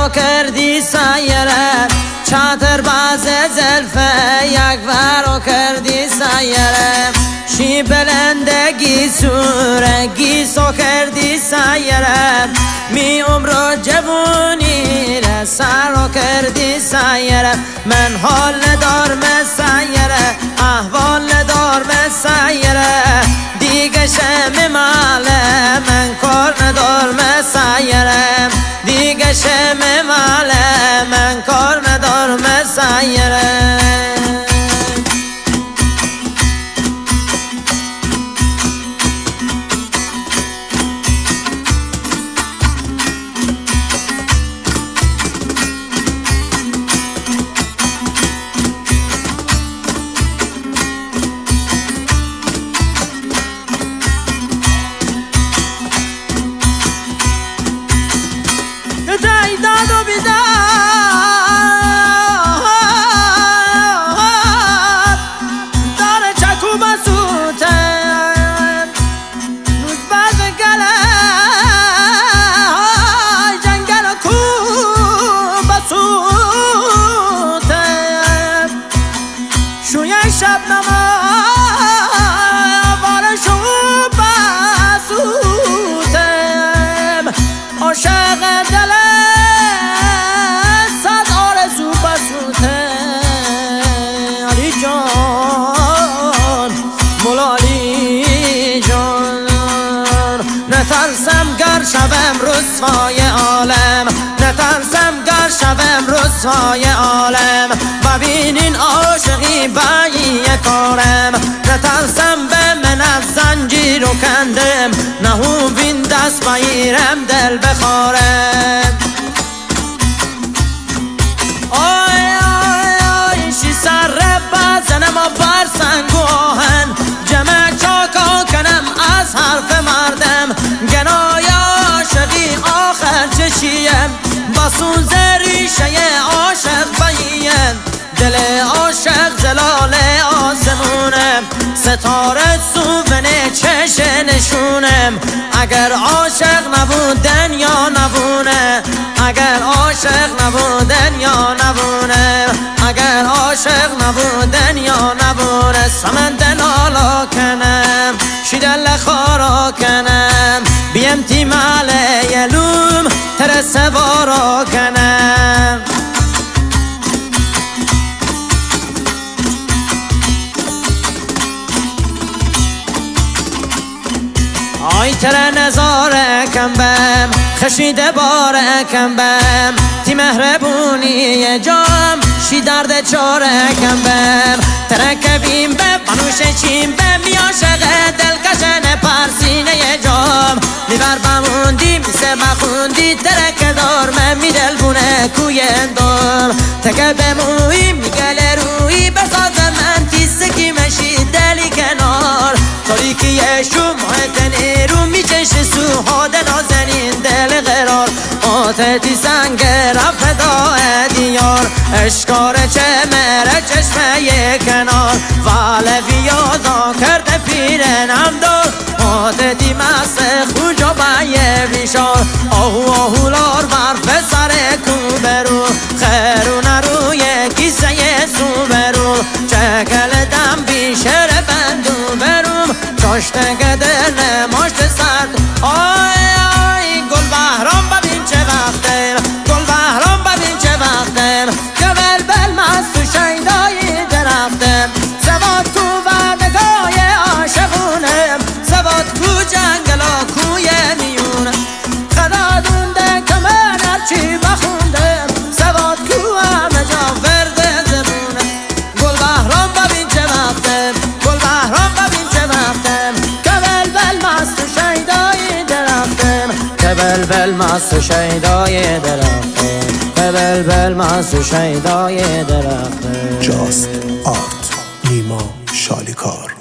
را کردی سیره چتر باز زلفه یک ورا کردی سیره شی بلندگی سورگی سو کردی سیره می عمر جوانی را سر را کردی سیره من حال ندارم سیره احوال ندارم سیره دیگه شم ماله من کار ندارم سیره دیگه شم ماله من کار ندارم سیره داد و بیداد داره چکو بسوته روز برد گله جنگل کو بسوته شوی شب نما بارشو بسوته عاشق دله نترسم گر شوم رسوای عالم نترسم گر شوم رسوای عالم ببینین عاشقی بایی کارم نترسم به من از زنجیر و کندم نهو بین دست بگیرم دل بخارم آی آی آی شی سر بزنم و بر سنگ و آهن جمع چاکا کنم از حرف مردم گنای عاشقی آخر چشیم بسوز ریشه عاشق بگیم دل عاشق زلال آسمونم ستاره سوونه چش نشونم اگر عاشق نبودن یا نبونه اگر عاشق نبودن یا نبونه اگر عاشق نبودن یا نبونه سمن دلالا کنم شیدل خارا کنم بیم تیمال یلوم تر سوارا کنم آی تر نظاره کم بم خشیده باره کم بم تی مهربونی جام شی درد چاره کم بم ترکبیم به بنوش چیم به میاشق دلکشن پرسینه جام میبر بموندی میسه بخوندی ترک دار من میدل بونه کویندار تکه بمویی میگل روی بساز من تیسکی مشی دلی کنار تاریکی شمایت نیرو میچش سوهاد نازنین دل قرار آتتی سنگ رفت داه دیار اشکار چه مره چشمه کنار والوی یادا کرده پیرنم دار آتتی مست خوجا بایه بیشار آهو آهولار برف سر کوبرو خیرون روی کیسه سو برو چکل دم بیشر بندو بروم چاشته گدل ماشت سرد آی آی گل بهرام ببین چه وقته گل بهرام ببین چه وقته گبل بل مست و شیدای درختم سواد کو وردگاه عاشقونم سواد کو جنگلا کوی میونه خدا دونده که من هرچی بخوندم سواد کو همه جا ورد زبونه گل بهرام ببین چه وقته گل بهرام ببین چه وقته کبل بل مست و شیدای درختم کبل بل مست و شیدای درختم کبل بل مست و شیدای درختم جاست آرت نیما شالیکار